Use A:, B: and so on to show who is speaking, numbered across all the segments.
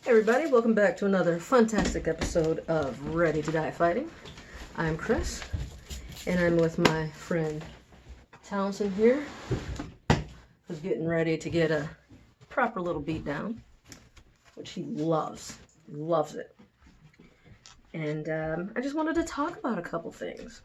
A: Hey everybody, welcome back to another fantastic episode of Ready to Die Fighting. I'm Chris, and I'm with my friend Townsend here, who's getting ready to get a proper little beat down, which he loves it. And I just wanted to talk about a couple things.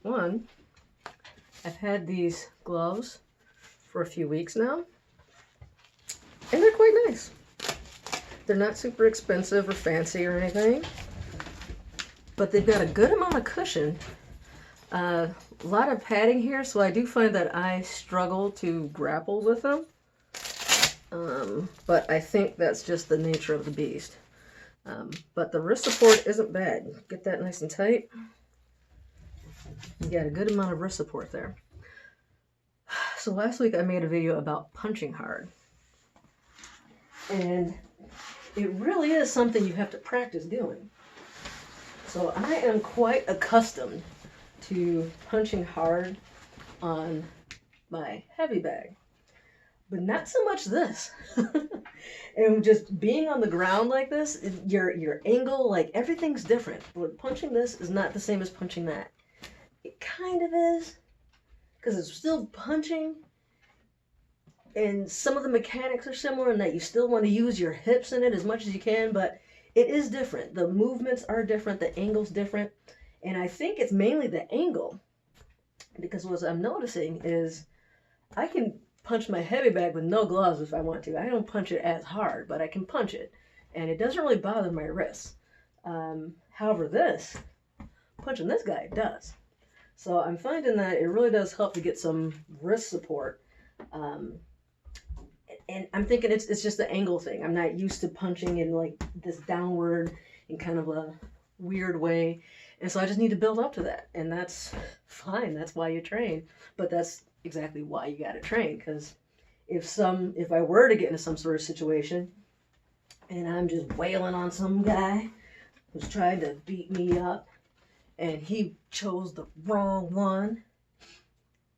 A: One, I've had these gloves for a few weeks now, and they're quite nice. They're not super expensive or fancy or anything, but they've got a good amount of cushion. A lot of padding here, so I do find that I struggle to grapple with them. But I think that's just the nature of the beast. But the wrist support isn't bad. Get that nice and tight. You got a good amount of wrist support there. So last week I made a video about punching hard. And it really is something you have to practice doing. So I am quite accustomed to punching hard on my heavy bag, but not so much this. And just being on the ground like this, your angle, like everything's different. But punching this is not the same as punching that. It kind of is, because it's still punching, and some of the mechanics are similar in that you still want to use your hips in it as much as you can, but it is different. The movements are different, the angle's different, and I think it's mainly the angle, because what I'm noticing is I can punch my heavy bag with no gloves if I want to. I don't punch it as hard, but I can punch it, and it doesn't really bother my wrists. However, punching this guy does. So I'm finding that it really does help to get some wrist support. And I'm thinking it's just the angle thing. I'm not used to punching in like this downward in kind of a weird way. And so I just need to build up to that. And that's fine. That's why you train. But that's exactly why you got to train. Because if I were to get into some sort of situation and I'm just wailing on some guy who's trying to beat me up and he chose the wrong one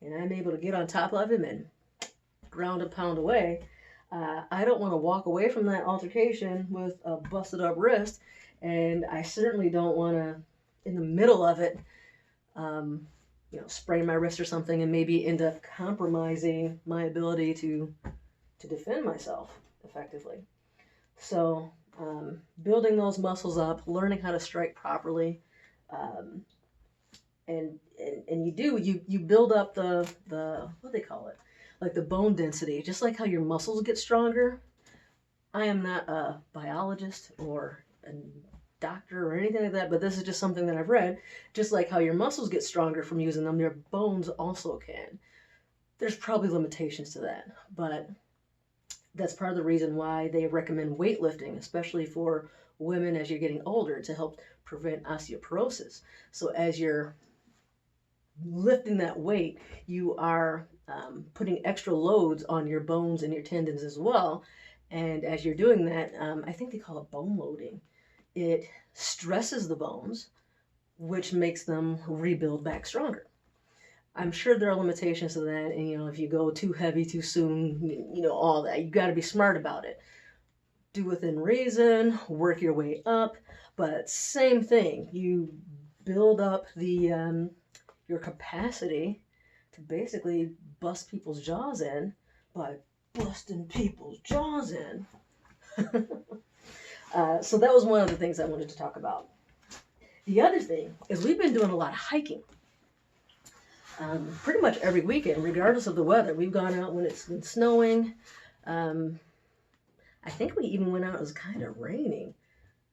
A: and I'm able to get on top of him and ground and pound away, I don't want to walk away from that altercation with a busted up wrist, and I certainly don't want to, in the middle of it, sprain my wrist or something and maybe end up compromising my ability to defend myself effectively. So building those muscles up, learning how to strike properly, and you build up the what do they call it? Like the bone density, just like how your muscles get stronger. I am not a biologist or a doctor or anything like that, but this is just something that I've read. Just like how your muscles get stronger from using them, your bones also can. There's probably limitations to that, but that's part of the reason why they recommend weightlifting, especially for women as you're getting older, to help prevent osteoporosis. So as you're lifting that weight, you are putting extra loads on your bones and your tendons as well. And as you're doing that, I think they call it bone loading. It stresses the bones, which makes them rebuild back stronger. I'm sure there are limitations to that, and if you go too heavy too soon, all that. You got to be smart about it. Do within reason, work your way up, but same thing. You build up your capacity to basically bust people's jaws in by busting people's jaws in. So that was one of the things I wanted to talk about. The other thing is we've been doing a lot of hiking. Pretty much every weekend, regardless of the weather. We've gone out when it's been snowing. I think we even went out, it was kind of raining.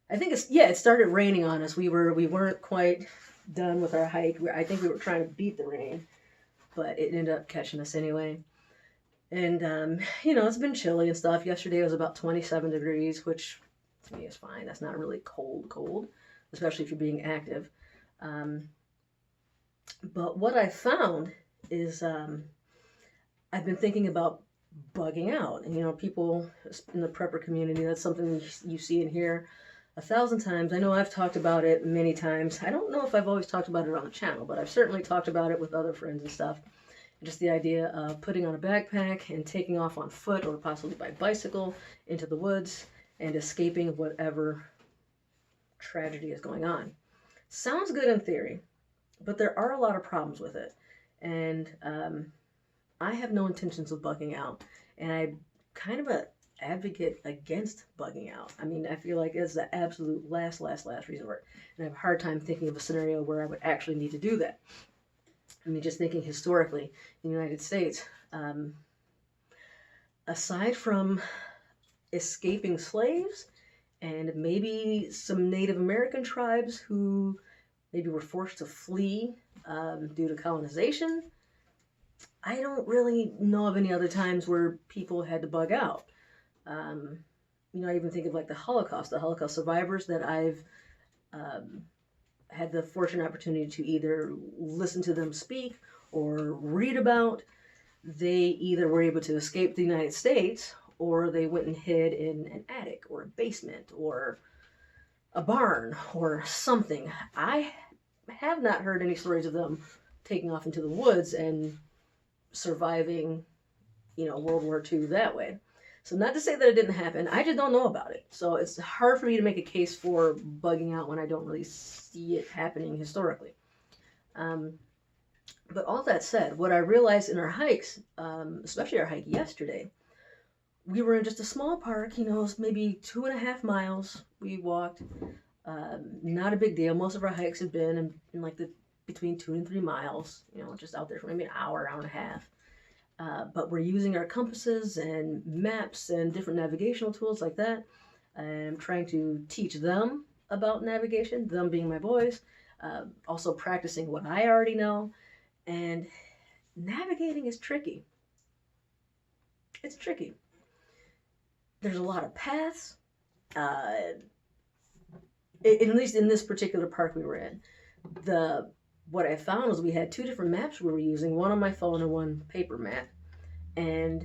A: It started raining on us. We weren't quite done with our hike. I think we were trying to beat the rain, but it ended up catching us anyway. And, it's been chilly and stuff. Yesterday was about 27 degrees, which to me is fine. That's not really cold, especially if you're being active. But what I found is I've been thinking about bugging out. And, people in the prepper community, that's something you see and hear 1,000 times. I know I've talked about it many times. I don't know if I've always talked about it on the channel, but I've certainly talked about it with other friends and stuff. Just the idea of putting on a backpack and taking off on foot or possibly by bicycle into the woods and escaping whatever tragedy is going on. Sounds good in theory, but there are a lot of problems with it. And I have no intentions of bugging out. And I kind of a advocate against bugging out. I mean, I feel like it's the absolute last resort. And I have a hard time thinking of a scenario where I would actually need to do that. I mean, just thinking historically in the United States, aside from escaping slaves and maybe some Native American tribes who maybe were forced to flee due to colonization, I don't really know of any other times where people had to bug out. I even think of like the Holocaust survivors that I've had the fortunate opportunity to either listen to them speak or read about. They either were able to escape the United States or they went and hid in an attic or a basement or a barn or something. I have not heard any stories of them taking off into the woods and surviving, World War II that way. So not to say that it didn't happen, I just don't know about it. So it's hard for me to make a case for bugging out when I don't really see it happening historically. But all that said, what I realized in our hikes, especially our hike yesterday, we were in just a small park, maybe 2.5 miles we walked. Not a big deal. Most of our hikes have been in like between 2 and 3 miles, just out there for maybe an hour and a half. But we're using our compasses and maps and different navigational tools like that. I'm trying to teach them about navigation, them being my boys, also practicing what I already know. And navigating is tricky. It's tricky. There's a lot of paths. At least in this particular park we were in, what I found was we had 2 different maps we were using, one on my phone and one paper map, and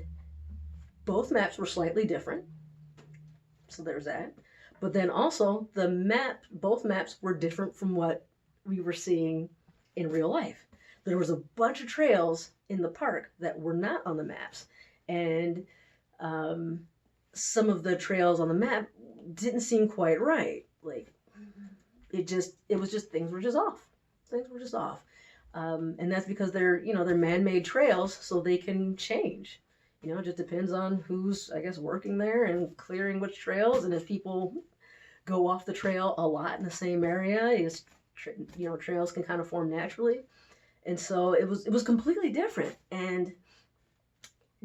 A: both maps were slightly different. So there's that. But then also both maps were different from what we were seeing in real life. There was a bunch of trails in the park that were not on the maps, and some of the trails on the map didn't seem quite right. Like things were just off. Things were just off. And that's because they're man-made trails, so they can change. It just depends on who's, I guess, working there and clearing which trails. And if people go off the trail a lot in the same area, trails can kind of form naturally. And so it was completely different. And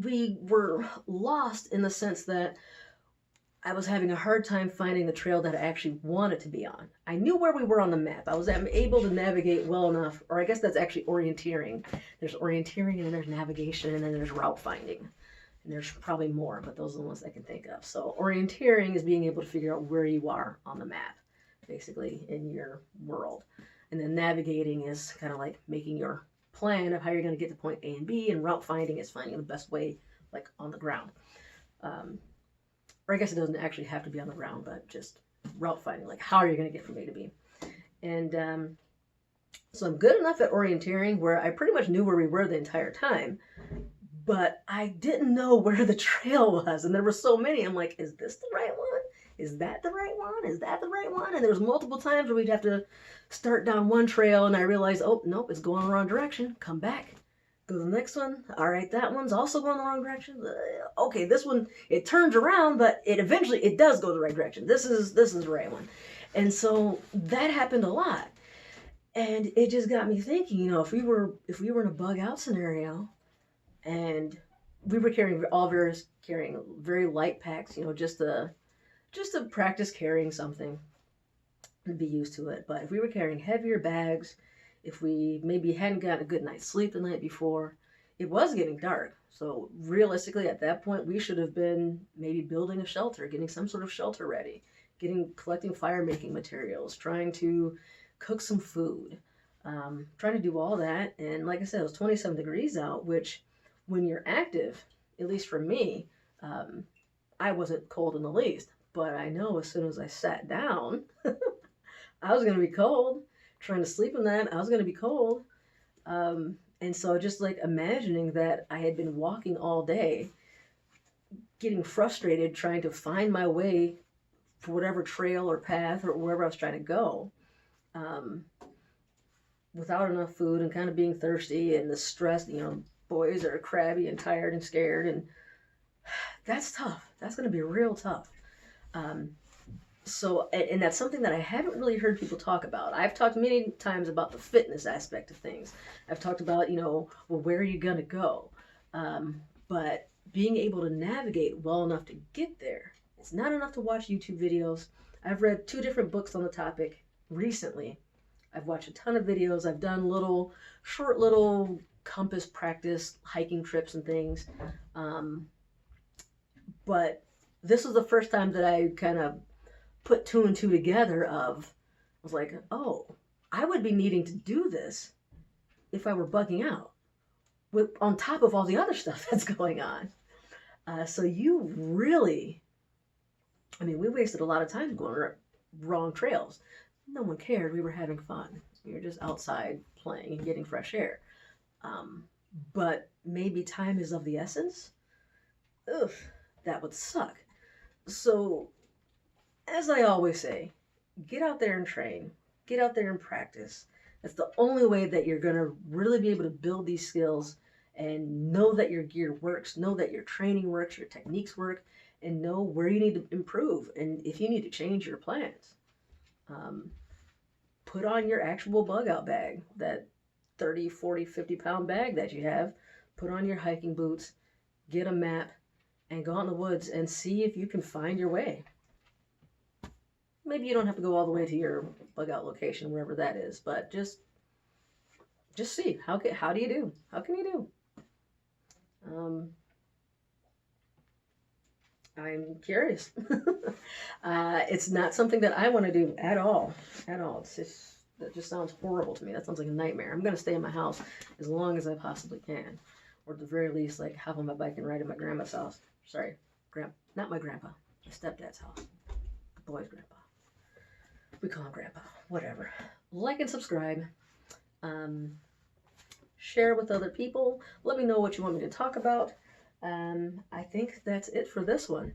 A: we were lost in the sense that I was having a hard time finding the trail that I actually wanted to be on. I knew where we were on the map. I was able to navigate well enough, or I guess that's actually orienteering. There's orienteering, and then there's navigation, and then there's route finding. And there's probably more, but those are the ones I can think of. So orienteering is being able to figure out where you are on the map, basically, in your world. And then navigating is kind of like making your plan of how you're going to get to point A and B, and route finding is finding the best way, like on the ground. Or I guess it doesn't actually have to be on the ground, but just route finding, like how are you going to get from A to B? And so I'm good enough at orienteering where I pretty much knew where we were the entire time, but I didn't know where the trail was, and there were so many. I'm like, is this the right one? Is that the right one? Is that the right one? And there was multiple times where we'd have to start down one trail, and I realized, oh, nope, it's going the wrong direction. Come back. Go to the next one. All right, that one's also going the wrong direction. Okay, this one, it turns around, but it eventually does go the right direction. This is the right one. And so that happened a lot. And it just got me thinking, if we were in a bug out scenario and we were carrying very light packs, just to practice carrying something and be used to it. But if we were carrying heavier bags, if we maybe hadn't gotten a good night's sleep the night before, it was getting dark. So realistically, at that point, we should have been maybe building a shelter, getting some sort of shelter ready, collecting fire making materials, trying to cook some food, trying to do all that. And like I said, it was 27 degrees out, which when you're active, at least for me, I wasn't cold in the least. But I know as soon as I sat down, I was going to be cold. Trying to sleep in that, I was going to be cold. And so just like imagining that I had been walking all day, getting frustrated, trying to find my way for whatever trail or path or wherever I was trying to go, without enough food and kind of being thirsty and the stress, boys are crabby and tired and scared, and that's tough. That's going to be real tough. And that's something that I haven't really heard people talk about. I've talked many times about the fitness aspect of things. I've talked about, well, where are you going to go? But being able to navigate well enough to get there. It's not enough to watch YouTube videos. I've read 2 different books on the topic recently. I've watched a ton of videos. I've done short little compass practice hiking trips and things. But this was the first time that I kind of put 2 and 2 together I was like, oh, I would be needing to do this if I were bugging out on top of all the other stuff that's going on. So you really, we wasted a lot of time going wrong trails. No one cared. We were having fun. We were just outside playing and getting fresh air. But maybe time is of the essence. Ugh, that would suck. So, as I always say, get out there and train. Get out there and practice. That's the only way that you're going to really be able to build these skills and know that your gear works, know that your training works, your techniques work, and know where you need to improve and if you need to change your plans. Put on your actual bug out bag, that 30, 40, 50-pound bag that you have. Put on your hiking boots, get a map, and go out in the woods and see if you can find your way. Maybe you don't have to go all the way to your bug out location, wherever that is, but just see. How do you do? How can you do? I'm curious. It's not something that I want to do at all. That just sounds horrible to me. That sounds like a nightmare. I'm going to stay in my house as long as I possibly can. Or at the very least, like, hop on my bike and ride to my grandma's house. Sorry, not my grandpa. My stepdad's house. The boy's grandpa. We call him Grandpa. Whatever. Like and subscribe. Share with other people. Let me know what you want me to talk about. I think that's it for this one.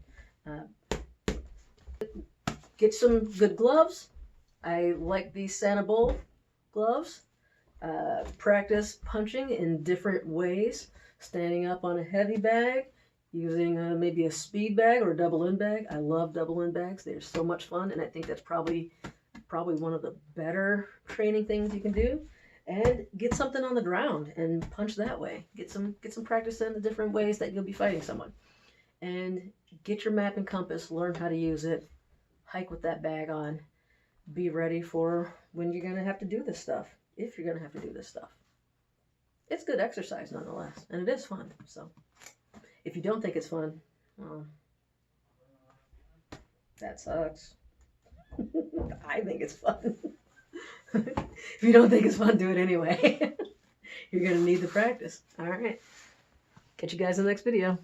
A: Get some good gloves. I like these Sanabol gloves. Practice punching in different ways. Standing up on a heavy bag. Using maybe a speed bag or a double end bag. I love double end bags. They're so much fun, and I think that's probably one of the better training things you can do. And get something on the ground and punch that way. Get some practice in the different ways that you'll be fighting someone. And get your map and compass, learn how to use it, hike with that bag on. Be ready for when you're going to have to do this stuff, if you're going to have to do this stuff. It's good exercise nonetheless, and it is fun. So if you don't think it's fun, well, that sucks. I think it's fun. If you don't think it's fun, do it anyway. You're going to need the practice. All right. Catch you guys in the next video.